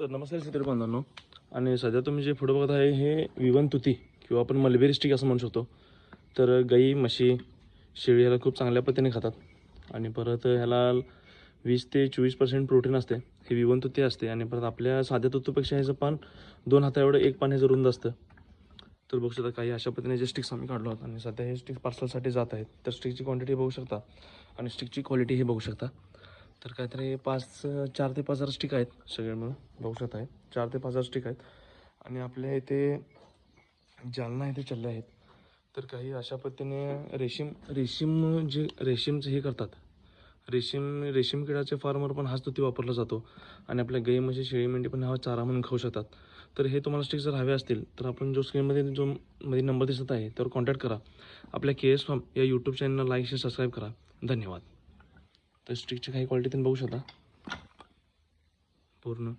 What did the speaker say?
तर नमस्कार शेतकरी बांधवांनो, आणि सध्या तुम्ही जे फोटो बघत आहे हे विवन तुती किंवा आपण मलबेरी स्टिक असं म्हणू शकतो. तर गाई म्हशी शेळी ह्याला खूप चांगल्या पद्धतीने खातात आणि परत ह्याला 20 ते 24% प्रोटीन असते. हे विवन तुती असते आणि परत आपल्या साध्या तुतीपेक्षा ह्याचं पान 2 हाता एवढं एक पान ह्याचं रुंद असतं. तर बघू शकता काही अशा पद्धतीने जे स्टिक्स आम्ही काढलो आहोत आणि सध्या हे स्टिक्स पार्सलसाठी जात आहेत. तर स्टिकची क्वांटिटी बघू शकता आणि स्टिकची क्वालिटी हे बघू शकता. तर काहीतरी 4 ते 5,000 स्टिक आहेत सगळे मिळून. बघू शकता आहे 4 ते 5,000 स्टिक आहेत आणि आपल्या इथे जालना इथे चालले आहेत. तर काही अशा पद्धतीने रेशीमचं हे करतात. रेशीम किडाचे फार्मर पण हाच तुती वापरला जातो आणि आपल्या गाई म्हशी शेळी मेंढी पण हा चारा म्हणून खाऊ शकतात. तर हे तुम्हाला स्टिक जर हवे असतील तर आपण जो स्क्रीनमध्ये मध्ये नंबर दिसत आहे त्यावर कॉन्टॅक्ट करा. आपल्या KS फार्म या यूट्यूब चॅनलला लाईक शेअर सबस्क्राईब करा. धन्यवाद. तर स्टिकची काही क्वालिटी तुम्ही बघू शकता पूर्ण.